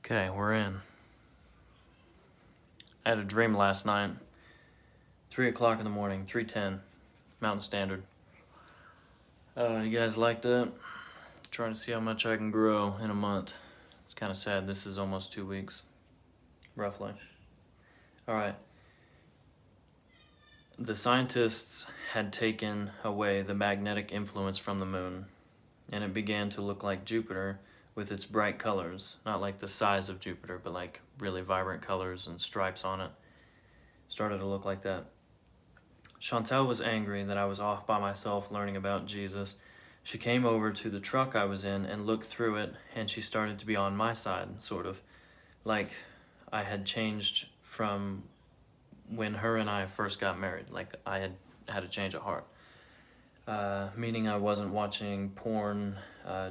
Okay, we're in. I had a dream last night. 3 o'clock in the morning, 3:10, Mountain Standard. You guys like that? Trying to see how much I can grow in a month. It's kind of sad. This is almost 2 weeks, roughly. All right. The scientists had taken away the magnetic influence from the moon, and it began to look like Jupiter with its bright colors, not like the size of Jupiter, but like really vibrant colors and stripes on it. Started to look like that. Chantel was angry that I was off by myself learning about Jesus. She came over to the truck I was in and looked through it, and she started to be on my side, sort of. Like I had changed from when her and I first got married. Like I had a change of heart. Meaning I wasn't watching porn,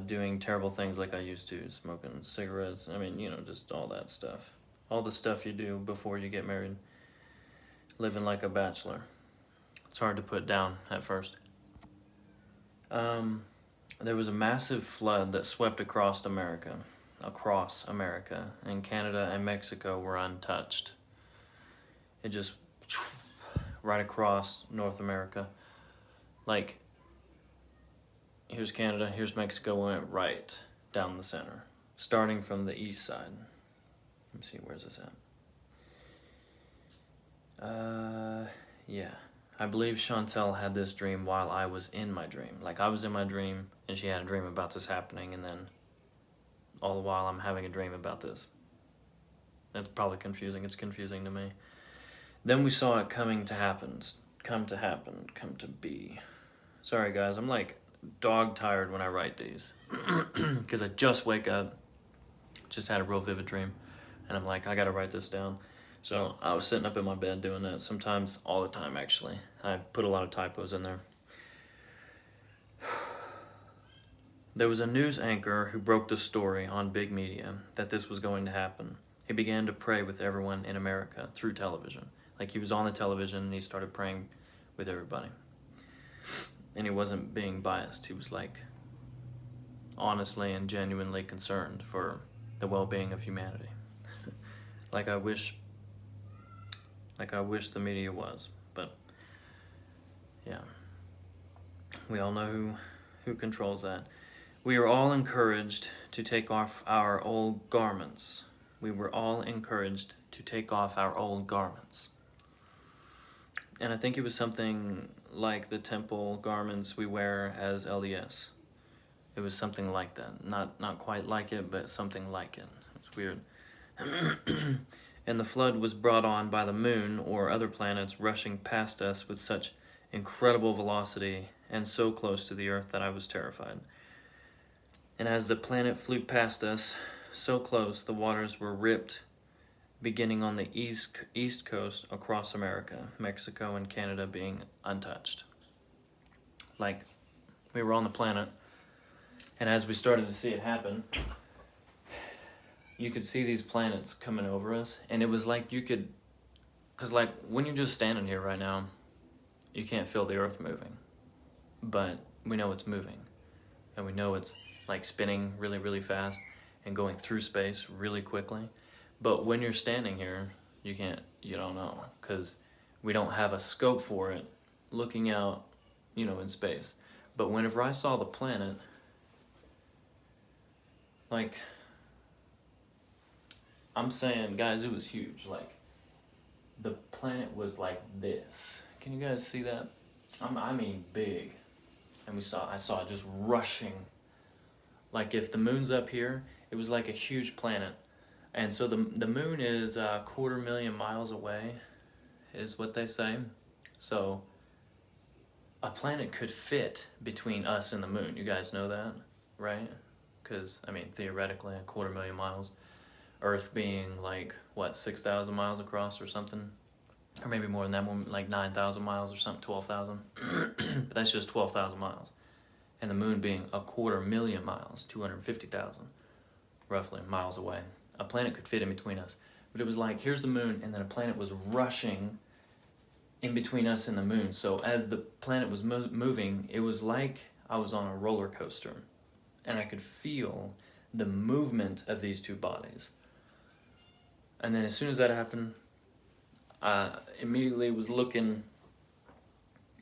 doing terrible things like I used to, smoking cigarettes. I mean, just all that stuff. All the stuff you do before you get married. Living like a bachelor. It's hard to put down at first. There was a massive flood that swept across America, and Canada and Mexico were untouched. It just right across North America. Like, here's Canada, here's Mexico, went right down the center, starting from the east side. Let me see, where's this at? Yeah. I believe Chantel had this dream while I was in my dream. Like, I was in my dream, and she had a dream about this happening, and then all the while I'm having a dream about this. That's probably confusing. It's confusing to me. Then we saw it come to be. Sorry, guys. I'm, like, dog-tired when I write these. Because I just wake up, just had a real vivid dream, and I'm like, I gotta write this down. So I was sitting up in my bed doing that, sometimes all the time actually. I put a lot of typos in there. There was a news anchor who broke the story on big media that this was going to happen. He began to pray with everyone in America through television. Like he was on the television and he started praying with everybody. And he wasn't being biased. He was like honestly and genuinely concerned for the well-being of humanity. Like I wish the media was, but yeah. We all know who controls that. We are all encouraged to take off our old garments. We were all encouraged to take off our old garments. And I think it was something like the temple garments we wear as LDS. It was something like that. Not quite like it, but something like it. It's weird. And the flood was brought on by the moon or other planets rushing past us with such incredible velocity and so close to the earth that I was terrified. And as the planet flew past us, so close, the waters were ripped, beginning on the east coast across America, Mexico and Canada being untouched. Like, we were on the planet, and as we started to see it happen, you could see these planets coming over us, and it was like you could, because like when you're just standing here right now, you can't feel the earth moving, but we know it's moving, and we know it's like spinning really, really fast and going through space really quickly. But when you're standing here, you don't know, because we don't have a scope for it looking out, in space. But whenever I saw the planet, like, I'm saying, guys, it was huge. Like, the planet was like this. Can you guys see that? I mean, big. And I saw it just rushing. Like, if the moon's up here, it was like a huge planet. And so the moon is 250,000 miles away, is what they say. So a planet could fit between us and the moon. You guys know that, right? Because, I mean, theoretically, 250,000 miles. Earth being like, 6,000 miles across or something? Or maybe more than that, more like 9,000 miles or something, 12,000. But that's just 12,000 miles. And the moon being 250,000 miles, 250,000, roughly, miles away. A planet could fit in between us. But it was like, here's the moon, and then a planet was rushing in between us and the moon. So as the planet was moving, it was like I was on a roller coaster. And I could feel the movement of these two bodies. And then as soon as that happened, I immediately was looking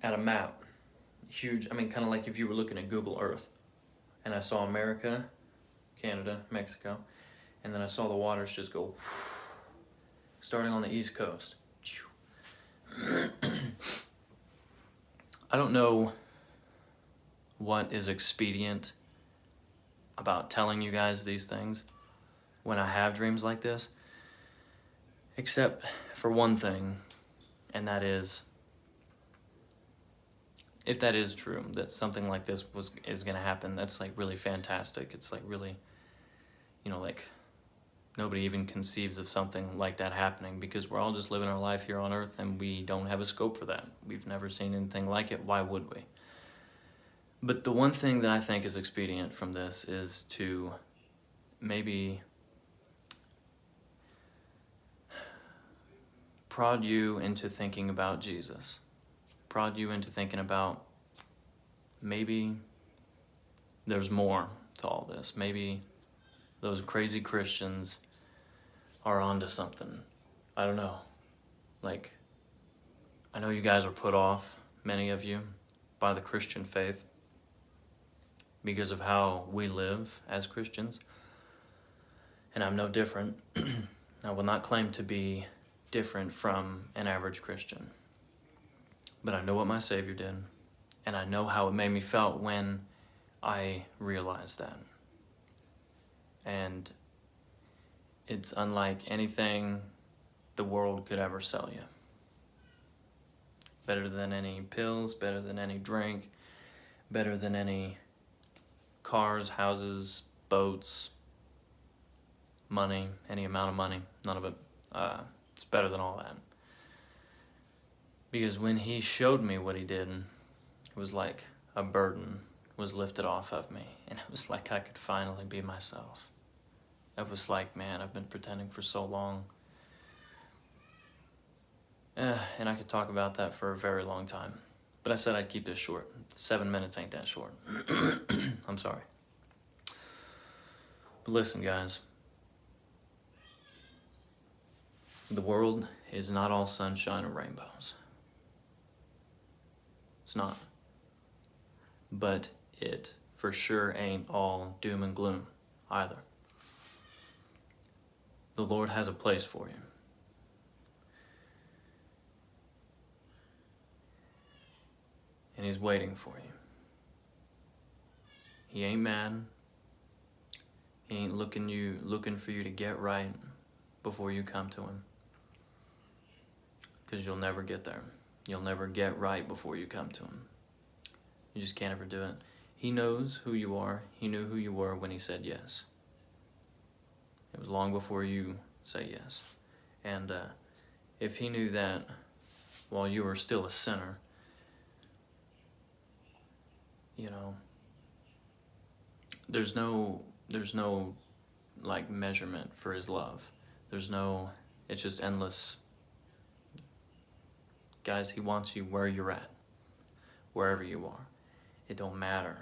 at a map. Huge, I mean, kind of like if you were looking at Google Earth. And I saw America, Canada, Mexico, and then I saw the waters just go starting on the East Coast. I don't know what is expedient about telling you guys these things when I have dreams like this, except for one thing, and that is, if that is true, that something like this is gonna happen, that's like really fantastic. It's like really, like nobody even conceives of something like that happening, because we're all just living our life here on Earth and we don't have a scope for that. We've never seen anything like it. Why would we? But the one thing that I think is expedient from this is to maybe prod you into thinking about Jesus. Prod you into thinking about maybe there's more to all this. Maybe those crazy Christians are onto something. I don't know. Like, I know you guys are put off, many of you, by the Christian faith because of how we live as Christians. And I'm no different. I will not claim to be different from an average Christian. But I know what my Savior did, and I know how it made me felt when I realized that. And it's unlike anything the world could ever sell you. Better than any pills, better than any drink, better than any cars, houses, boats, money, any amount of money, none of it. It's better than all that. Because when he showed me what he did, it was like a burden was lifted off of me. And it was like I could finally be myself. It was like, man, I've been pretending for so long. And I could talk about that for a very long time. But I said I'd keep this short. 7 minutes ain't that short. I'm sorry. But listen, guys. The world is not all sunshine and rainbows. It's not. But it for sure ain't all doom and gloom either. The Lord has a place for you. And he's waiting for you. He ain't mad. He ain't looking for you to get right before you come to him. Because you'll never get there. You'll never get right before you come to him. You just can't ever do it. He knows who you are. He knew who you were when he said yes. It was long before you say yes. And if he knew that while you were still a sinner, there's no like measurement for his love. It's just endless. Guys, he wants you where you're at, wherever you are. It don't matter.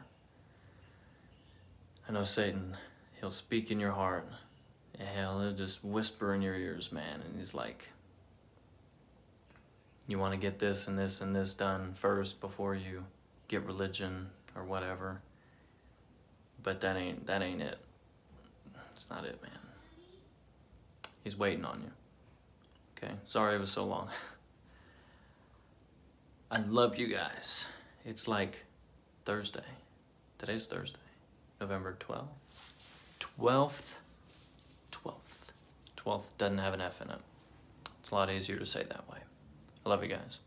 I know Satan, he'll speak in your heart. Hell, he'll just whisper in your ears, man. And he's like, you want to get this and this and this done first before you get religion or whatever. But that ain't it. It's not it, man. He's waiting on you. Okay, sorry it was so long. I love you guys. It's like Thursday. Today's Thursday, November 12th. 12th doesn't have an F in it. It's a lot easier to say that way. I love you guys.